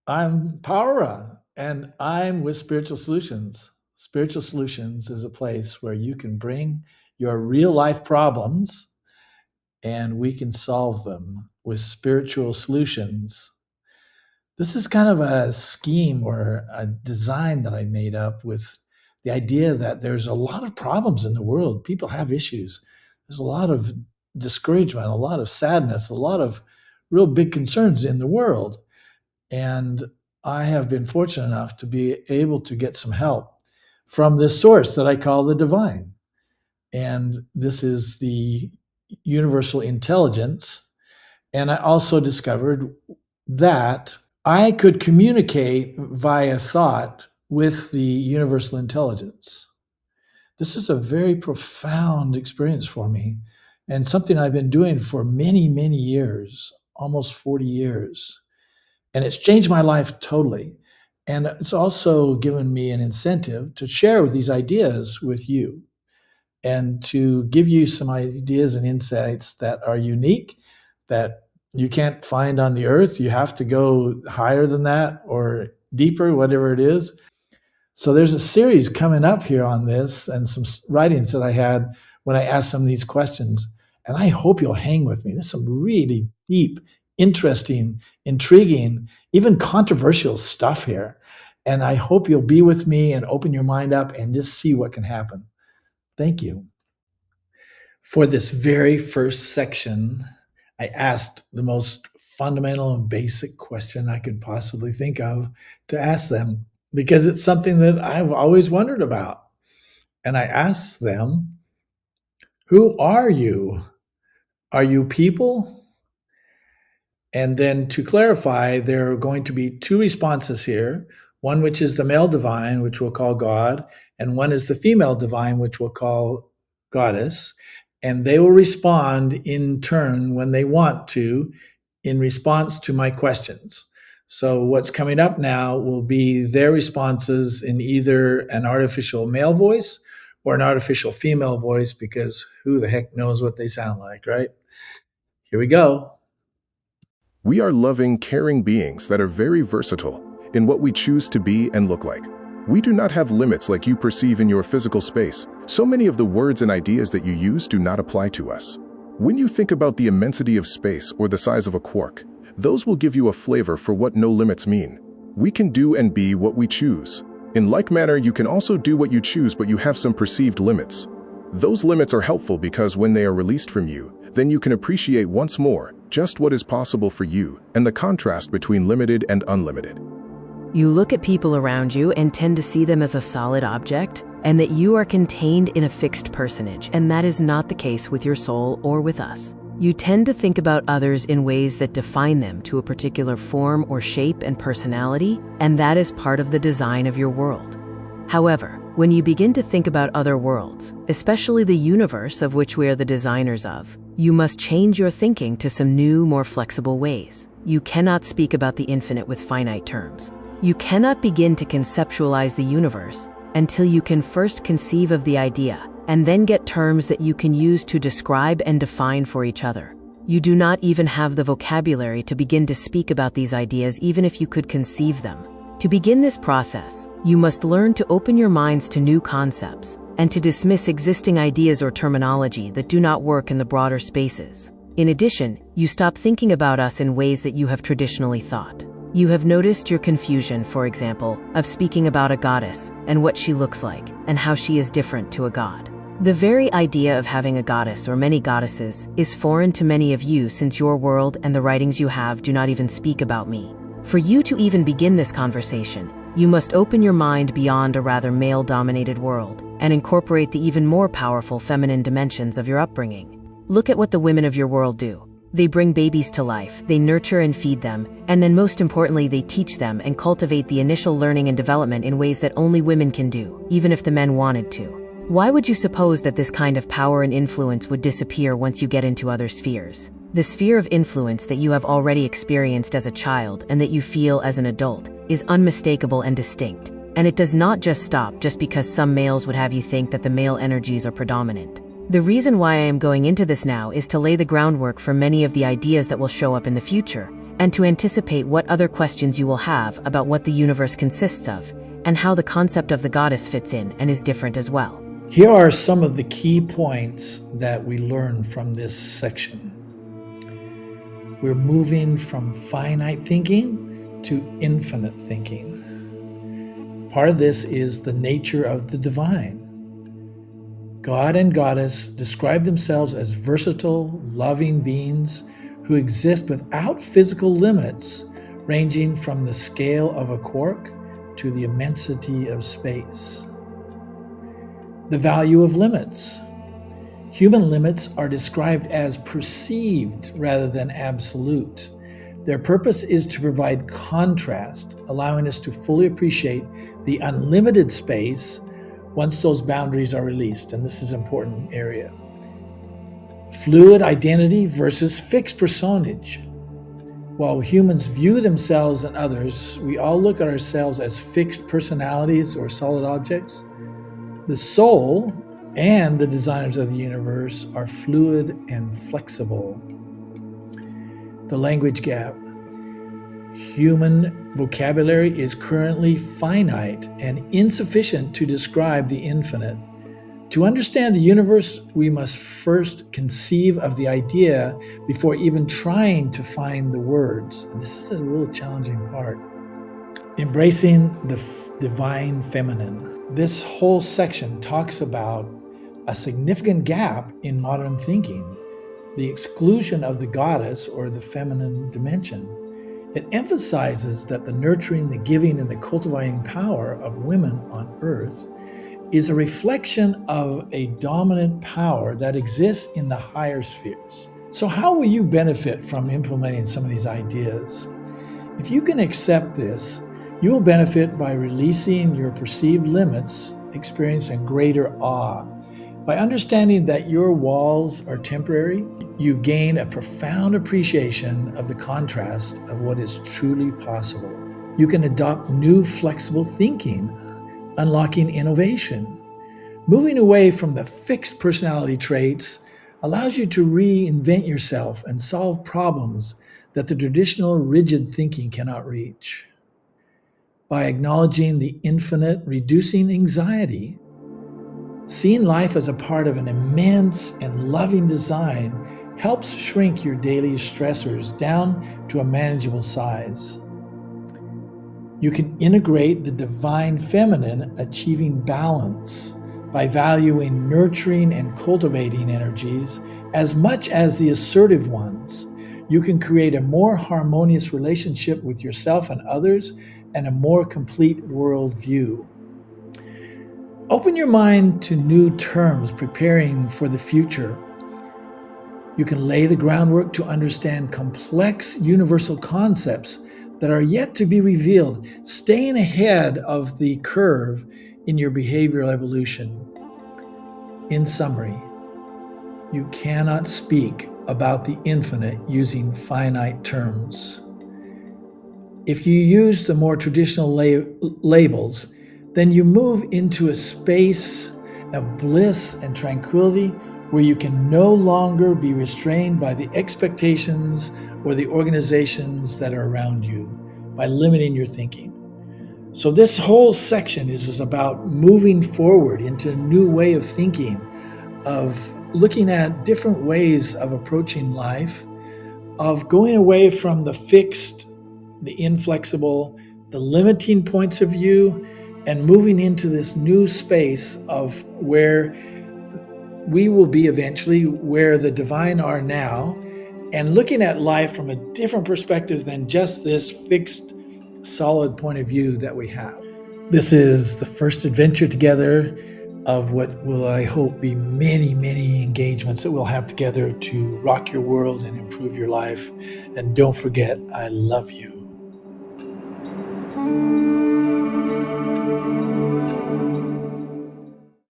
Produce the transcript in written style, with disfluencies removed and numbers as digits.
I'm Paora, and I'm with Spiritual Solutions. Spiritual Solutions is a place where you can bring your real life problems and we can solve them with spiritual solutions. This is kind of a scheme or a design that I made up with the idea that there's a lot of problems in the world. People have issues. There's a lot of discouragement, a lot of sadness, a lot of real big concerns in the world. And I have been fortunate enough to be able to get some help from this source that I call the divine. And this is the universal intelligence. And I also discovered that I could communicate via thought with the universal intelligence. This is a very profound experience for me and something I've been doing for many, many years, almost 40 years. And it's changed my life totally. And it's also given me an incentive to share these ideas with you and to give you some ideas and insights that are unique, that you can't find on the earth. You have to go higher than that or deeper, whatever it is. So there's a series coming up here on this and some writings that I had when I asked some of these questions. And I hope you'll hang with me. There's some really deep, interesting, intriguing, even controversial stuff here. And I hope you'll be with me and open your mind up and just see what can happen. Thank you. For this very first section, I asked the most fundamental and basic question I could possibly think of to ask them because it's something that I've always wondered about. And I asked them, who are you? Are you people? And then to clarify, there are going to be two responses here. One which is the male divine, which we'll call God, and one is the female divine, which we'll call goddess. And they will respond in turn when they want to, in response to my questions. So what's coming up now will be their responses in either an artificial male voice or an artificial female voice, because who the heck knows what they sound like, right? Here we go. We are loving, caring beings that are very versatile in what we choose to be and look like. We do not have limits like you perceive in your physical space. So many of the words and ideas that you use do not apply to us. When you think about the immensity of space or the size of a quark, those will give you a flavor for what no limits mean. We can do and be what we choose. In like manner, you can also do what you choose, but you have some perceived limits. Those limits are helpful because when they are released from you, then you can appreciate once more just what is possible for you and the contrast between limited and unlimited. You look at people around you and tend to see them as a solid object, and that you are contained in a fixed personage, and that is not the case with your soul or with us. You tend to think about others in ways that define them to a particular form or shape and personality, and that is part of the design of your world. However, when you begin to think about other worlds, especially the universe of which we are the designers of, you must change your thinking to some new, more flexible ways. You cannot speak about the infinite with finite terms. You cannot begin to conceptualize the universe until you can first conceive of the idea and then get terms that you can use to describe and define for each other. You do not even have the vocabulary to begin to speak about these ideas, even if you could conceive them. To begin this process, you must learn to open your minds to new concepts and to dismiss existing ideas or terminology that do not work in the broader spaces. In addition, you stop thinking about us in ways that you have traditionally thought. You have noticed your confusion, for example, of speaking about a goddess and what she looks like and how she is different to a god. The very idea of having a goddess or many goddesses is foreign to many of you, since your world and the writings you have do not even speak about me. For you to even begin this conversation, you must open your mind beyond a rather male-dominated world and incorporate the even more powerful feminine dimensions of your upbringing. Look at what the women of your world do. They bring babies to life, they nurture and feed them, and then most importantly, they teach them and cultivate the initial learning and development in ways that only women can do, even if the men wanted to. Why would you suppose that this kind of power and influence would disappear once you get into other spheres? The sphere of influence that you have already experienced as a child and that you feel as an adult is unmistakable and distinct, and it does not just stop just because some males would have you think that the male energies are predominant. The reason why I am going into this now is to lay the groundwork for many of the ideas that will show up in the future, and to anticipate what other questions you will have about what the universe consists of, and how the concept of the goddess fits in and is different as well. Here are some of the key points that we learn from this section. We're moving from finite thinking to infinite thinking. Part of this is the nature of the divine. God and goddess describe themselves as versatile, loving beings who exist without physical limits, ranging from the scale of a quark to the immensity of space. The value of limits. Human limits are described as perceived rather than absolute. Their purpose is to provide contrast, allowing us to fully appreciate the unlimited space once those boundaries are released, and this is an important area. Fluid identity versus fixed personage. While humans view themselves and others, we all look at ourselves as fixed personalities or solid objects. The soul and the designers of the universe are fluid and flexible. The language gap. Human vocabulary is currently finite and insufficient to describe the infinite. To understand the universe, we must first conceive of the idea before even trying to find the words. And this is a real challenging part. Embracing the divine feminine. This whole section talks about a significant gap in modern thinking, the exclusion of the goddess or the feminine dimension. It emphasizes that the nurturing, the giving, and the cultivating power of women on earth is a reflection of a dominant power that exists in the higher spheres. So how will you benefit from implementing some of these ideas? If you can accept this, you will benefit by releasing your perceived limits, experiencing greater awe. By understanding that your walls are temporary, you gain a profound appreciation of the contrast of what is truly possible. You can adopt new flexible thinking, unlocking innovation. Moving away from the fixed personality traits allows you to reinvent yourself and solve problems that the traditional rigid thinking cannot reach. By acknowledging the infinite, reducing anxiety, seeing life as a part of an immense and loving design helps shrink your daily stressors down to a manageable size. You can integrate the divine feminine, achieving balance by valuing nurturing and cultivating energies as much as the assertive ones. You can create a more harmonious relationship with yourself and others and a more complete worldview. Open your mind to new terms, preparing for the future. You can lay the groundwork to understand complex universal concepts that are yet to be revealed, staying ahead of the curve in your behavioral evolution. In summary, you cannot speak about the infinite using finite terms. If you use the more traditional labels, then you move into a space of bliss and tranquility where you can no longer be restrained by the expectations or the organizations that are around you by limiting your thinking. So this whole section is about moving forward into a new way of thinking, of looking at different ways of approaching life, of going away from the fixed, the inflexible, the limiting points of view, and moving into this new space of where we will be eventually, where the divine are now, and looking at life from a different perspective than just this fixed, solid point of view that we have. This is the first adventure together of what will, I hope, be many, many engagements that we'll have together to rock your world and improve your life. And don't forget, I love you.